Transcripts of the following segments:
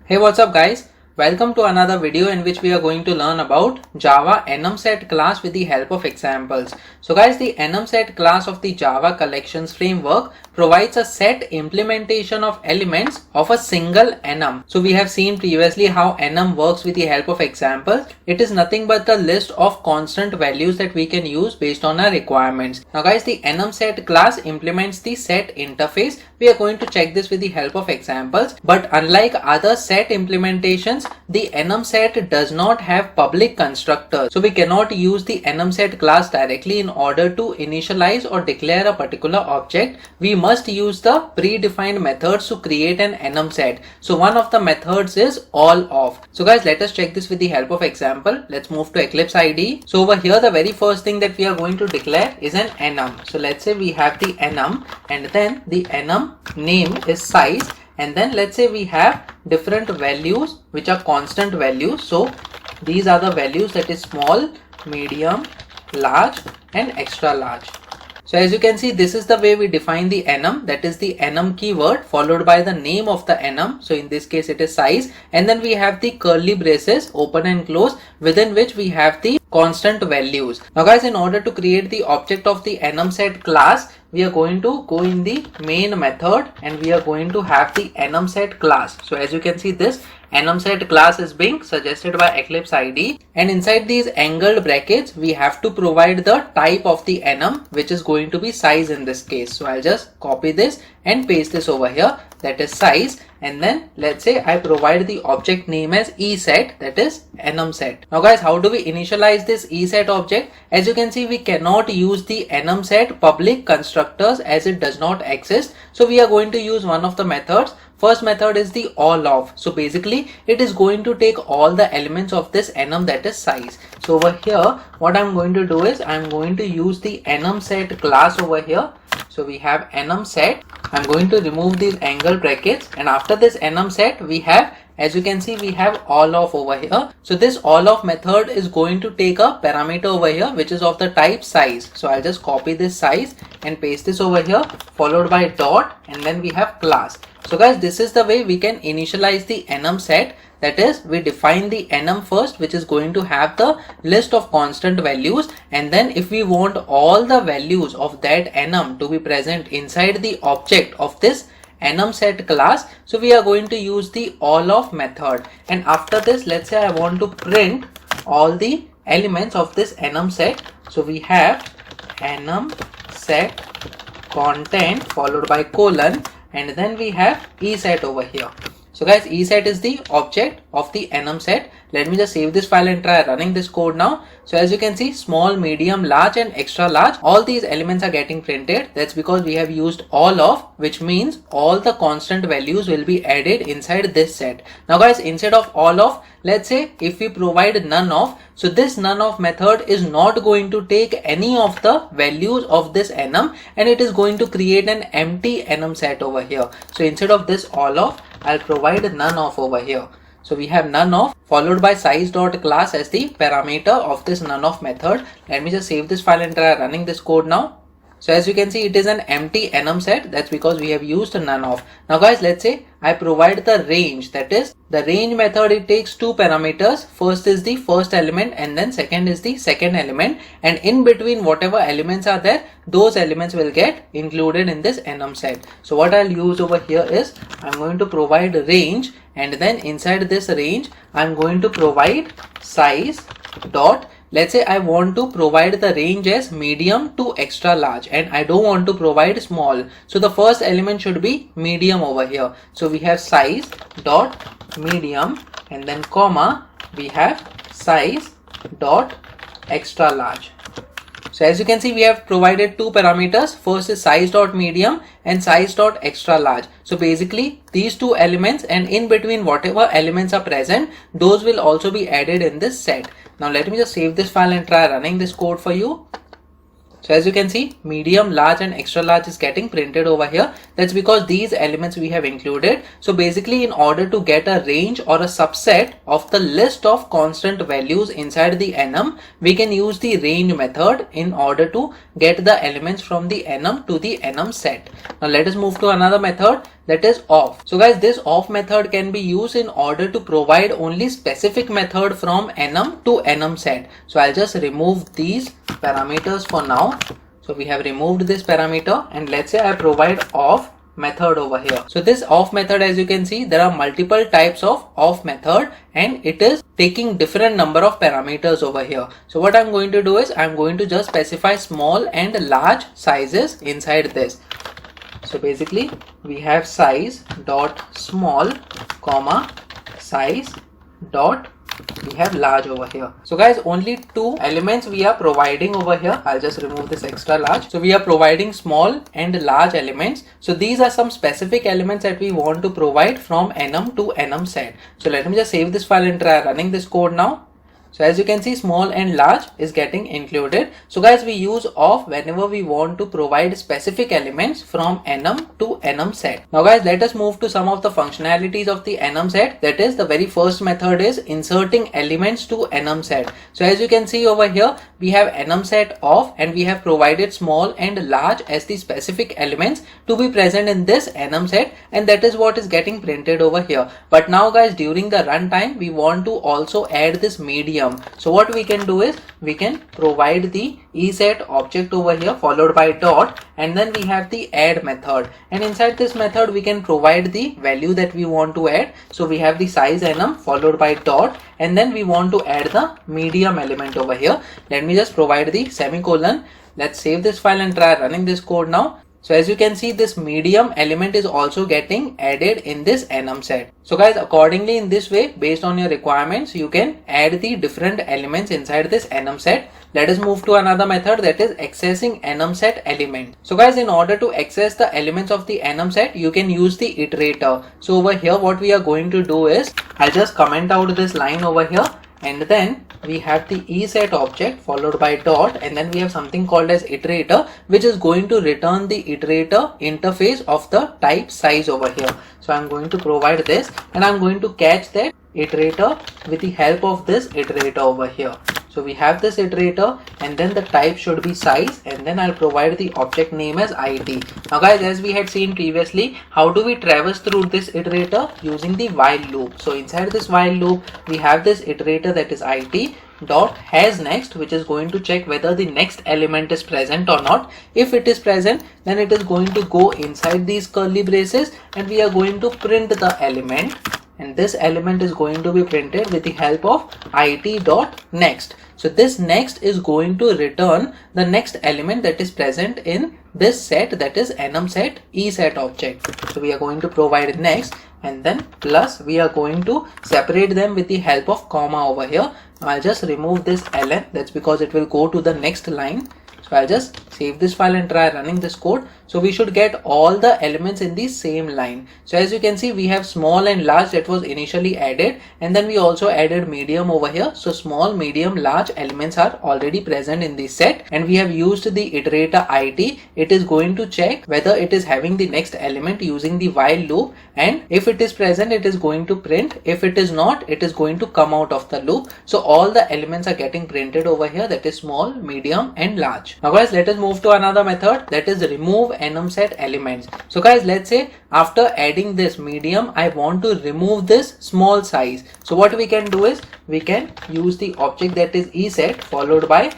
Hey, what's up guys? Welcome to another video in which we are going to learn about Java enumset class with the help of examples. So guys, the enumset class of the Java collections framework provides a set implementation of elements of a single enum. So we have seen previously how enum works with the help of examples. It is nothing but the list of constant values that we can use based on our requirements. Now guys, the enumset class implements the set interface. We are going to check this with the help of examples, but unlike other set implementations, the enumset does not have public constructors. So we cannot use the enumset class directly in order to initialize or declare a particular object. We must use the predefined methods to create an enumset. So one of the methods is all_of. So guys, let us check this with the help of example. Let's move to Eclipse IDE. So over here, the very first thing that we are going to declare is an enum. So let's say we have the enum, and then the enum name is size, and then let's say we have different values which are constant values. So these are the values, that is small, medium, large and extra large. So as you can see, this is the way we define the enum, that is the enum keyword followed by the name of the enum. So in this case it is size, and then we have the curly braces open and close within which we have the constant values. Now guys, in order to create the object of the enumset class, we are going to go in the main method and we are going to have the enumset class. So as you can see, this enumset class is being suggested by Eclipse IDE, and inside these angled brackets we have to provide the type of the enum, which is going to be size in this case. So I'll just copy this and paste this over here, that is size, and then let's say I provide the object name as eset, that is enumset. Now guys, how do we initialize this eset object? As you can see, we cannot use the enumset public constructors as it does not exist. So we are going to use one of the methods. First method is the all_of. So basically it is going to take all the elements of this enum, that is size. So over here, what I'm going to do is I'm going to use the enumset class over here. So we have enumset. I'm going to remove these angle brackets, and after this enumset we have, as you can see, we have all_of over here. So this all_of method is going to take a parameter over here which is of the type size. So I'll just copy this size and paste this over here, followed by dot, and then we have class. So guys, this is the way we can initialize the enumset. That is, we define the enum first, which is going to have the list of constant values, and then if we want all the values of that enum to be present inside the object of this enumset class, so we are going to use the all_of method. And after this, let's say I want to print all the elements of this enumset. So we have enumset content followed by colon, and then we have eset over here. So guys, eset is the object of the enumset. Let me just save this file and try running this code now. So as you can see, small, medium, large and extra large, all these elements are getting printed. That's because we have used all_of, which means all the constant values will be added inside this set. Now guys, instead of all_of, let's say if we provide none_of, so this none_of method is not going to take any of the values of this enum, and it is going to create an empty enum set over here. So instead of this all_of, I'll provide none_of over here. So we have none_of followed by size.class as the parameter of this none_of method. Let me just save this file and try running this code now. So as you can see, it is an empty enum set. That's because we have used none_of. Now guys, let's say I provide the range, that is the range method. It takes two parameters. First is the first element and then second is the second element, and in between whatever elements are there, those elements will get included in this enum set. So what I'll use over here is I'm going to provide range, and then inside this range I'm going to provide size dot. Let's say I want to provide the range as medium to extra large, and I don't want to provide small. So the first element should be medium over here. So we have size dot medium, and then comma, we have size dot extra large. So as you can see, we have provided two parameters. First is size.medium and size.extra large. So basically these two elements, and in between whatever elements are present, those will also be added in this set. Now let me just save this file and try running this code for you. So as you can see, medium, large and extra large is getting printed over here. That's because these elements we have included. So basically, in order to get a range or a subset of the list of constant values inside the enum, we can use the range method in order to get the elements from the enum to the enum set. Now let us move to another method, that is off. So guys, this off method can be used in order to provide only specific method from enum to enum set. So I'll just remove these parameters for now. So we have removed this parameter, and let's say I provide off method over here. So this off method, as you can see, there are multiple types of off method and it is taking different number of parameters over here. So what I'm going to do is I'm going to just specify small and large sizes inside this. So basically we have size dot small comma size dot we have large over here. So guys, only two elements we are providing over here. I'll just remove this extra large. So we are providing small and large elements. So these are some specific elements that we want to provide from enum to enum set. So let me just save this file and try running this code now. So as you can see, small and large is getting included. So guys, we use off whenever we want to provide specific elements from enum to enum set. Now guys, let us move to some of the functionalities of the enum set. That is, the very first method is inserting elements to enum set. So as you can see over here, we have enum set off and we have provided small and large as the specific elements to be present in this enum set, and that is what is getting printed over here. But now guys, during the runtime, we want to also add this medium. So what we can do is we can provide the ESET object over here followed by dot, and then we have the add method, and inside this method we can provide the value that we want to add. So we have the size enum followed by dot, and then we want to add the medium element over here. Let me just provide the semicolon. Let's save this file and try running this code now. So as you can see, this medium element is also getting added in this enum set. So guys, accordingly in this way, based on your requirements, you can add the different elements inside this enum set. Let us move to another method, that is accessing enum set element. So guys, in order to access the elements of the enum set, you can use the iterator. So over here, what we are going to do is, I'll just comment out this line over here, and then we have the ESET object followed by dot, and then we have something called as iterator, which is going to return the iterator interface of the type size over here. So I'm going to provide this, and I'm going to catch that iterator with the help of this iterator over here. So we have this iterator, and then the type should be size, and then I'll provide the object name as IT. Now guys, as we had seen previously, how do we traverse through this iterator? Using the while loop. So inside this while loop, we have this iterator, that is IT dot has next, which is going to check whether the next element is present or not. If it is present, then it is going to go inside these curly braces, and we are going to print the element, and this element is going to be printed with the help of IT dot next. So this next is going to return the next element that is present in this set, that is enum set ESET object. So we are going to provide next, and then plus we are going to separate them with the help of comma over here. Now I'll just remove this ln, that's because it will go to the next line. So I'll just save this file and try running this code. So we should get all the elements in the same line. So as you can see, we have small and large that was initially added, and then we also added medium over here. So small, medium, large elements are already present in the set, and we have used the iterator IT. It is going to check whether it is having the next element using the while loop, and if it is present, it is going to print. If it is not, it is going to come out of the loop. So all the elements are getting printed over here, that is small, medium and large. Now guys, let us move to another method, that is remove enum set elements. So guys, let's say after adding this medium, I want to remove this small size. So what we can do is we can use the object that is ESET followed by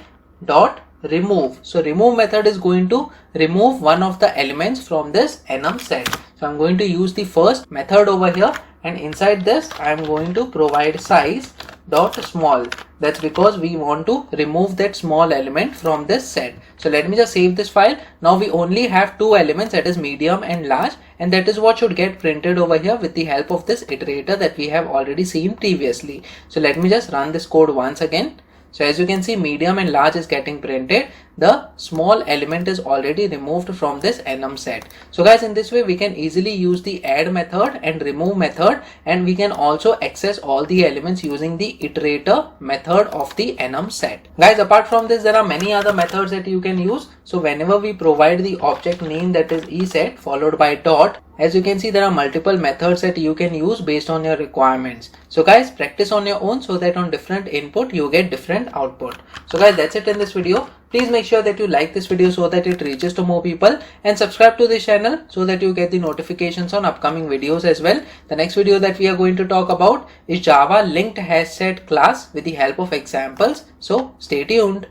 dot remove. So remove method is going to remove one of the elements from this enum set. So I'm going to use the first method over here, and inside this I am going to provide size dot small. That's because we want to remove that small element from this set. So let me just save this file. Now we only have two elements, that is medium and large, and that is what should get printed over here with the help of this iterator that we have already seen previously. So let me just run this code once again. So as you can see, medium and large is getting printed. the small element is already removed from this enum set. So guys, in this way we can easily use the add method and remove method, and we can also access all the elements using the iterator method of the enum set. Guys, apart from this, there are many other methods that you can use. So whenever we provide the object name, that is eset followed by dot, as you can see, there are multiple methods that you can use based on your requirements. So guys, practice on your own so that on different input you get different output. So guys, that's it in this video. Please make sure that you like this video so that it reaches to more people, and subscribe to this channel so that you get the notifications on upcoming videos as well. The next video that we are going to talk about is Java linked hash set class with the help of examples. So stay tuned.